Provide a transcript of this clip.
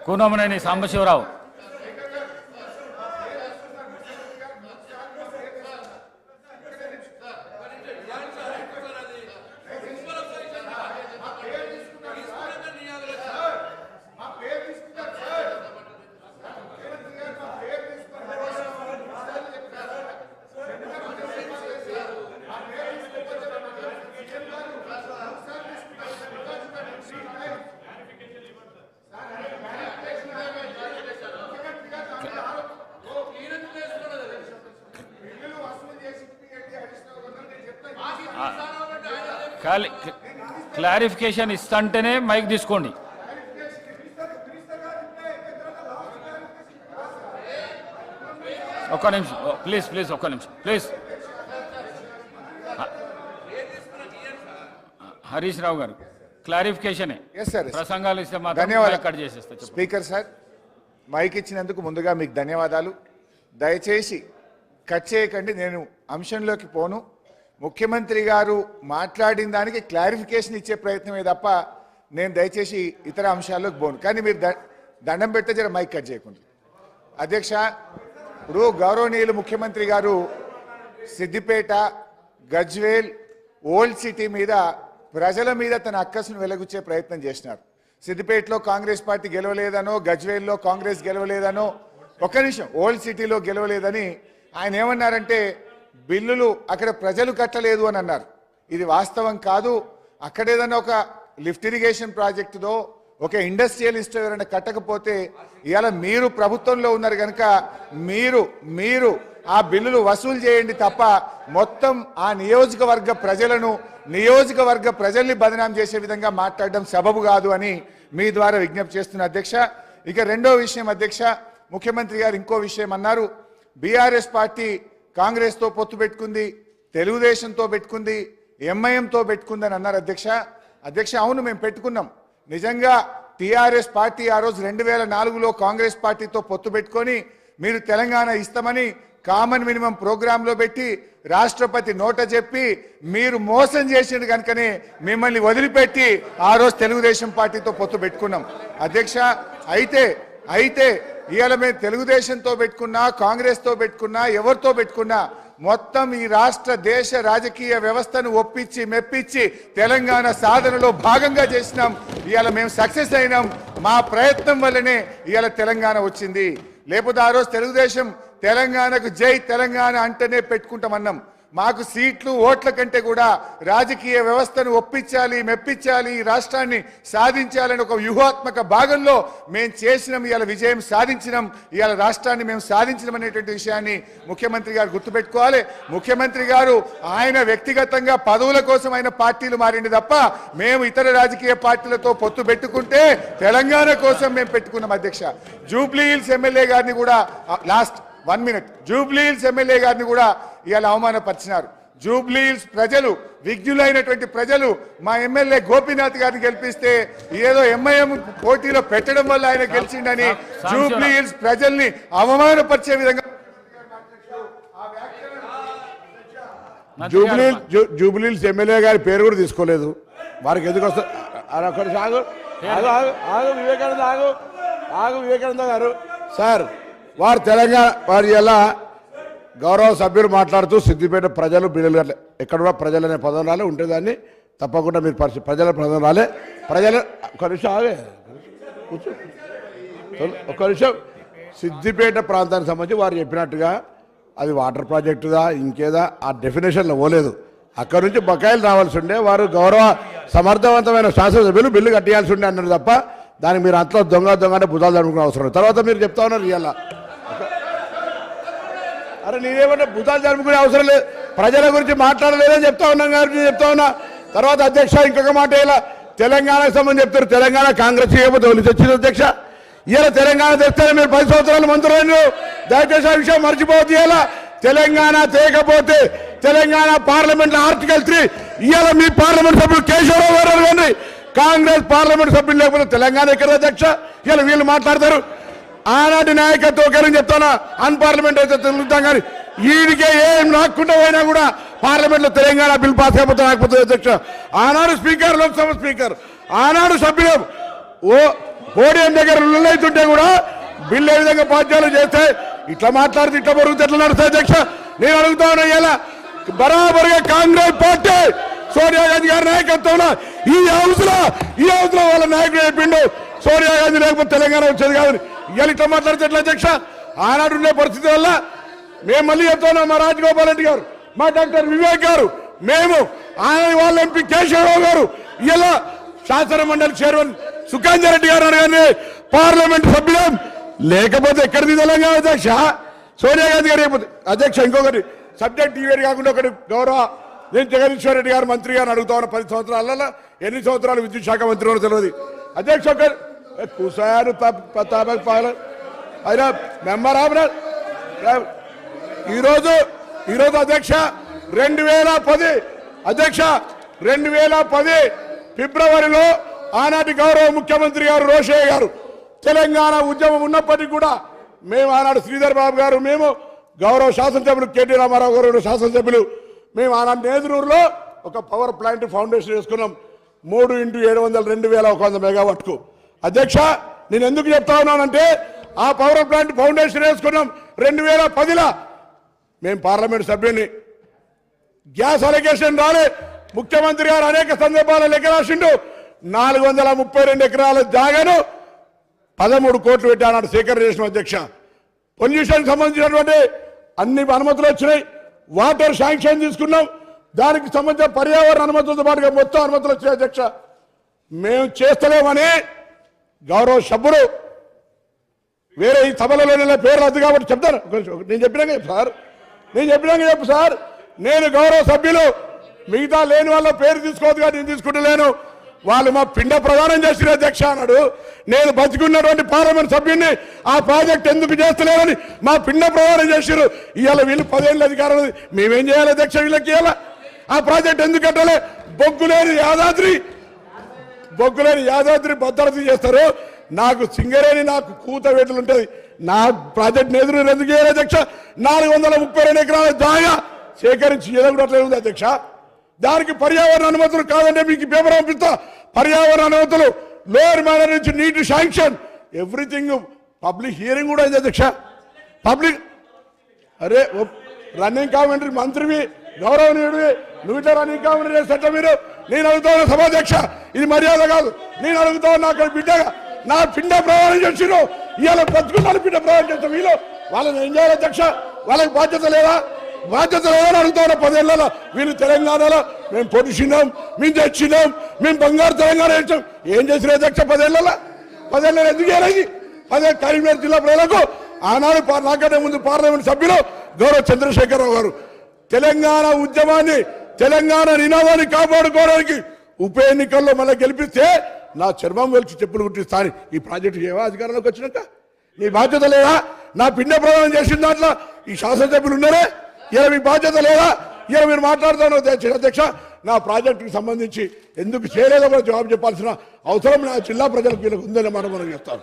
Kunamneni Sambasivarao. Clarification ఇస్తంటేనే mic తీసుకోండి. ఒక్క నిమిషం ప్లీజ్ ఒక్క నిమిషం ప్లీజ్. హరీష్ రావు గారు క్లారిఫికేషన్ ప్రసంగాలు ఇస్తే ధన్యవాదాలు. కట్ చేసేస్తా. స్పీకర్ సార్, మైక్ ఇచ్చినందుకు ముందుగా మీకు ధన్యవాదాలు. దయచేసి కట్ చేయకండి, నేను అంశంలోకి పోను. ముఖ్యమంత్రి గారు మాట్లాడిన దానికి క్లారిఫికేషన్ ఇచ్చే ప్రయత్నమే తప్ప నేను దయచేసి ఇతర అంశాల్లోకి పోను. కానీ మీరు దండం పెడితే జర మైక్ కట్ చేయకుండా. అధ్యక్ష, ఇప్పుడు గౌరవనీయులు ముఖ్యమంత్రి గారు సిద్దిపేట, గజ్వేల్, ఓల్డ్ సిటీ మీద ప్రజల మీద తన అక్కసును వెలగుచ్చే ప్రయత్నం చేసినారు. సిద్దిపేటలో కాంగ్రెస్ పార్టీ గెలవలేదనో, గజ్వేల్లో కాంగ్రెస్ గెలవలేదనో, ఒక్క నిమిషం, ఓల్డ్ సిటీలో గెలవలేదని ఆయన ఏమన్నారంటే బిల్లులు అక్కడ ప్రజలు కట్టలేదు అని అన్నారు. ఇది వాస్తవం కాదు. అక్కడేదన్నా ఒక లిఫ్ట్ ఇరిగేషన్ ప్రాజెక్టుదో ఒక ఇండస్ట్రియలిస్ట్ ఎవరైనా కట్టకపోతే ఇవాళ మీరు ప్రభుత్వంలో ఉన్నారు కనుక మీరు ఆ బిల్లులు వసూలు చేయండి తప్ప మొత్తం ఆ నియోజకవర్గ ప్రజల్ని బదనాం చేసే విధంగా మాట్లాడడం సబబు కాదు అని మీ ద్వారా విజ్ఞప్తి చేస్తున్న అధ్యక్ష. ఇక రెండో విషయం అధ్యక్ష, ముఖ్యమంత్రి గారు ఇంకో విషయం అన్నారు. బీఆర్ఎస్ పార్టీ కాంగ్రెస్తో పొత్తు పెట్టుకుంది, తెలుగుదేశంతో పెట్టుకుంది, ఎంఐఎంతో పెట్టుకుంది అని అన్నారు అధ్యక్ష. అవును, మేము పెట్టుకున్నాం. నిజంగా టీఆర్ఎస్ పార్టీ ఆ రోజు 2004లో కాంగ్రెస్ పార్టీతో పొత్తు పెట్టుకొని మీరు తెలంగాణ ఇస్తామని కామన్ మినిమం ప్రోగ్రాంలో పెట్టి రాష్ట్రపతి నోట చెప్పి మీరు మోసం చేసిండు కనుకనే మిమ్మల్ని వదిలిపెట్టి ఆ రోజు తెలుగుదేశం పార్టీతో పొత్తు పెట్టుకున్నాం అధ్యక్ష. అయితే ఇవాళ మేము తెలుగుదేశంతో పెట్టుకున్నా, కాంగ్రెస్తో పెట్టుకున్నా, ఎవరితో పెట్టుకున్నా మొత్తం ఈ రాష్ట్ర దేశ రాజకీయ వ్యవస్థను ఒప్పించి మెప్పించి తెలంగాణ సాధనలో భాగంగా చేసినాం. ఇవాళ మేము సక్సెస్ అయినాం. మా ప్రయత్నం వల్లనే ఇవాళ తెలంగాణ వచ్చింది. లేకపోతే ఆ రోజు తెలుగుదేశం తెలంగాణకు జై తెలంగాణ అంటేనే పెట్టుకుంటామన్నాం. మాకు సీట్లు, ఓట్ల కంటే కూడా రాజకీయ వ్యవస్థను ఒప్పించాలి, మెప్పించాలి, ఈ రాష్ట్రాన్ని సాధించాలని ఒక వ్యూహాత్మక భాగంలో మేము చేసినాం. ఇవాళ విజయం సాధించినాం. ఇవాళ రాష్ట్రాన్ని మేము సాధించడం అనేటువంటి విషయాన్ని ముఖ్యమంత్రి గారు గుర్తుపెట్టుకోవాలి. ముఖ్యమంత్రి గారు ఆయన వ్యక్తిగతంగా పదవుల కోసం ఆయన పార్టీలు మారింది తప్ప మేము ఇతర రాజకీయ పార్టీలతో పొత్తు పెట్టుకుంటే తెలంగాణ కోసం మేము పెట్టుకున్నాం అధ్యక్ష. జూబ్లీ హిల్స్ ఎమ్మెల్యే గారిని కూడా జూబ్లీ హిల్స్ ఎమ్మెల్యే గారిని కూడా ఇవాళ అవమానపరిచినారు. జూబ్లీ హిల్స్ ప్రజలు, విజ్ఞులైనటువంటి ప్రజలు మా ఎమ్మెల్యే గోపీనాథ్ గారిని గెలిపిస్తే ఏదో ఎంఐఎం పోటీలో పెట్టడం వల్ల ఆయన గెలిచిండని జూబ్లీ హిల్స్ ప్రజల్ని అవమానపరిచే విధంగా జూబ్లీ హిల్స్ ఎమ్మెల్యే గారి పేరు కూడా తీసుకోలేదు. వారికి ఎందుకు వస్తారు? వివేకానంద గారు సార్, వారు తెలంగాణ ఎలా గౌరవ సభ్యులు మాట్లాడుతూ సిద్దిపేట ప్రజలు బిల్లులు ఎక్కడ కూడా ప్రజలు అనే పదం రాలే ఉంటే దాన్ని తప్పకుండా మీరు ప్రజల పదం రాలే. ప్రజలు ఒక నిమిషం సిద్దిపేట ప్రాంతానికి సంబంధించి వారు చెప్పినట్టుగా అది వాటర్ ప్రాజెక్టుదా ఇంకేదా ఆ డెఫినేషన్లో పోలేదు. అక్కడ నుంచి బకాయిలు రావాల్సి ఉండే వారు గౌరవ సమర్థవంతమైన శాసనసభ్యులు బిల్లు కట్టేయాల్సి ఉండే అన్నారు తప్ప దానికి మీరు అంతలో దొంగ అంటే భుజాలు జరుపుకునే అవసరం. తర్వాత మీరు చెప్తా ఉన్నారు ఇవాళ అరే నేనేమన్నా భూతాలు జరుపుకునే అవసరం లేదు, ప్రజల గురించి మాట్లాడలేదని చెప్తా ఉన్నాం కాబట్టి చెప్తా ఉన్నా. తర్వాత అధ్యక్ష ఇంకొక మాట, ఇలా తెలంగాణకు సంబంధించి చెప్తారు తెలంగాణ కాంగ్రెస్ చేయకపోతే వాళ్ళు తెచ్చింది అధ్యక్ష. ఇలా తెలంగాణ తెస్తేనే మీరు 10 సంవత్సరాలు మంత్రులు. దయచేసి ఆ విషయం మర్చిపోవద్దు. ఇలా తెలంగాణ తేకపోతే తెలంగాణ పార్లమెంట్ ఆర్టికల్ 3 ఇవాళ మీ పార్లమెంట్ సభ్యులు కేశవరావు గారు కానీ కాంగ్రెస్ పార్లమెంట్ సభ్యులు లేకపోతే తెలంగాణ ఎక్కడ అధ్యక్ష? ఇలా వీళ్ళు మాట్లాడతారు. ఆనాటి నాయకత్వం ఒకరని చెప్తానా, అన్పార్లమెంట్ అయితే తెలుగుతాం కానీ వీడికే ఏం రాకుండా పోయినా కూడా పార్లమెంట్ లో తెలంగాణ బిల్ పాస్ అయిపోతే రాకపోతే అధ్యక్ష. ఆనాడు స్పీకర్, లోక్సభ స్పీకర్, ఆనాడు సభ్యులు పోడియం దగ్గర లొల్లైతుంటే కూడా బిల్లు ఏ విధంగా బాధ్యాలు చేస్తే ఇట్లా మాట్లాడితే ఇట్లా బరుగుతే ఎట్లా నడుస్తాయి అధ్యక్ష? నేను అడుగుతా ఉన్నా ఇలా బరాబరుగా కాంగ్రెస్ పార్టీ సోనియా గాంధీ గారి నాయకత్వంలో ఈ హౌస్ లో వాళ్ళ నాయకుడు చెప్పిండు సోనియా గాంధీ లేకపోతే తెలంగాణ వచ్చేది కాదని. ఇవాళ ఇట్లా మాట్లాడితే ఎట్లా అధ్యక్ష? ఆనాడు ఉండే పరిస్థితి వల్ల మేము మళ్ళీ చెప్తున్నాం, మా రాజగోపాల్ రెడ్డి గారు, మా డాక్టర్ వివేక్ గారు, మేము ఆయన వాళ్ళ ఎంపీ కేశవరావు గారు, ఇలా శాసన మండలి చైర్మన్ సుఖాంజరెడ్డి గారు అనగానే పార్లమెంట్ సభ్యులం లేకపోతే ఎక్కడిది తెలంగాణ అధ్యక్ష? సోనియా గాంధీ గారు అయిపోతుంది అధ్యక్ష. ఇంకొకటి సబ్జెక్ట్ ఈవేట్ కాకుండా ఒకటి గౌరవ నేను జగదీశ్వర్ రెడ్డి గారు మంత్రి గారిని అడుగుతా ఉన్నా, 10 సంవత్సరాలలో ఎన్ని సంవత్సరాలు విద్యుత్ శాఖ మంత్రి కూడా తెలియదు అధ్యక్ష. ఒక కుసారు అయినా మెంబర్ ఆఫ్ ఈరోజు అధ్యక్ష 2010 అధ్యక్ష 2010 ఫిబ్రవరిలో ఆనాటి గౌరవ ముఖ్యమంత్రి గారు రోషయ్య గారు తెలంగాణ ఉద్యమం ఉన్నప్పటికీ కూడా మేము ఆనాడు శ్రీధర్ బాబు గారు, మేము గౌరవ శాసనసభ్యులు కేటీ రామారావు గారు శాసనసభ్యులు, మేము ఆనాడు నేదురూరులో ఒక పవర్ ప్లాంట్ ఫౌండేషన్ వేసుకున్నాం 3x700 2100 మెగావాట్కు. అధ్యక్ష నేను ఎందుకు చెప్తా ఉన్నానంటే ఆ పవర్ ప్లాంట్ ఫౌండేషన్ వేసుకున్నాం 2010లో. మేము పార్లమెంట్ సభ్యుని గ్యాస్ అలిగేషన్ రాలే, ముఖ్యమంత్రి గారు అనేక సందర్భాల లెక్క రాసిండు 432 ఎకరాల జాగాను 13 కోట్లు పెట్టి ఆనాడు సేకరణ చేసిన అధ్యక్ష. పొల్యూషన్ సంబంధించినటువంటి అన్ని అనుమతులు వచ్చినాయి, వాటర్ శాంక్షన్ తీసుకున్నాం, దానికి సంబంధించిన పర్యావరణ అనుమతులతో పాటుగా మొత్తం అనుమతులు వచ్చాయి అధ్యక్ష. మేము చేస్తలేమని గౌరవ సభ్యుడు వేరే ఈ సభలలో పేరు రద్దు కాబట్టి చెప్తాను. నేను చెప్పినాక చెప్పు సార్, చెప్పు సార్. నేను గౌరవ సభ్యులు మిగతా లేని వాళ్ళ పేరు తీసుకోవద్దుగా, నేను తీసుకుంటలేను. వాళ్ళు మా పిండ ప్రదానం చేసిన అధ్యక్ష అన్నాడు. నేను బతికున్నటువంటి పార్లమెంట్ సభ్యుడిని ఆ ప్రాజెక్ట్ ఎందుకు చేస్తలేరని మా పిండ ప్రదానం చేశారు. ఇవాళ వీళ్ళు 10 ఏళ్ళ అధికారం, మేమేం చేయాలి అధ్యక్ష? వీళ్ళకి ఇవాళ ఆ ప్రాజెక్ట్ ఎందుకు కట్టాలి? బొగ్గులేని యాదాద్రి భద్రత చేస్తారు. నాకు సింగరేణి, నాకు కూత వేటలు ఉంటుంది. నా ప్రాజెక్ట్ ఎదురు ఎందుకు చేయాలి అధ్యక్ష? 432 ఎకరాల జాగా సేకరించి ఎదగట్లేదు ఉంది అధ్యక్ష. దానికి పర్యావరణ అనుమతులు కాదంటే మీకు పేపర్ పంపిస్తా. పర్యావరణ అనుమతులు, లోయర్ మైనర్ నుంచి నీటి శాంక్షన్, ఎవ్రీథింగ్. పబ్లిక్ హియరింగ్ కూడా అయింది అధ్యక్ష. పబ్లిక్ అరే రన్నింగ్ కామెంటరీ మంత్రివి, గౌరవనీయుడివి, నువ్వు ఇట్లా రన్నింగ్ కామెంటరీ చేస్తే మీరు? నేను అడుగుతా ఉన్న సభాధ్యక్ష, ఇది మర్యాద కాదు. నేను అడుగుతా ఉన్నా, అక్కడ బిడ్డగా నా పిండ ప్రయాణం చేసిరు, ఇవాళ బతుకున్నాను పిండ ప్రయాణం చేస్తాం. వీళ్ళు వాళ్ళని ఏం చేయాలి అధ్యక్ష? వాళ్ళకి బాధ్యత లేదా అని అడుగుతా ఉన్నా. 10 ఏళ్ళలో వీళ్ళు తెలంగాణలో మేము పొడిచినాం, మేము తెచ్చినాం, మేము బంగారు తెలంగాణ ఇచ్చాం. ఏం చేసిన అధ్యక్ష 10 ఏళ్ళలో ఎందుకు చేయలేదు? అదే కరీంనగర్ జిల్లా ప్రజలకు ఆనాడు నాకంటే ముందు పార్లమెంట్ సభ్యులు గౌరవ చంద్రశేఖరరావు గారు తెలంగాణ ఉద్యమాన్ని, తెలంగాణ నినాదాన్ని కాపాడుకోవడానికి ఉప ఎన్నికల్లో మళ్ళీ గెలిపిస్తే నా చర్మం వెలిచి చెప్పులు కుట్టిస్తాను. ఈ ప్రాజెక్టు ఏవా అధికారంలోకి వచ్చినాక నీ బాధ్యత లేదా? నా పిండ ప్రదానం చేసిన దాంట్లో ఈ శాసనసభ్యులు ఉన్నారే, ఇలా మీ బాధ్యత లేదా? ఇలా మీరు మాట్లాడుతాను అధ్యక్ష. నా ప్రాజెక్టుకి సంబంధించి ఎందుకు చేయలేదో కూడా జవాబు చెప్పాల్సిన అవసరం నా జిల్లా ప్రజలకు వీళ్ళకు ఉందని మనం చెప్తాను.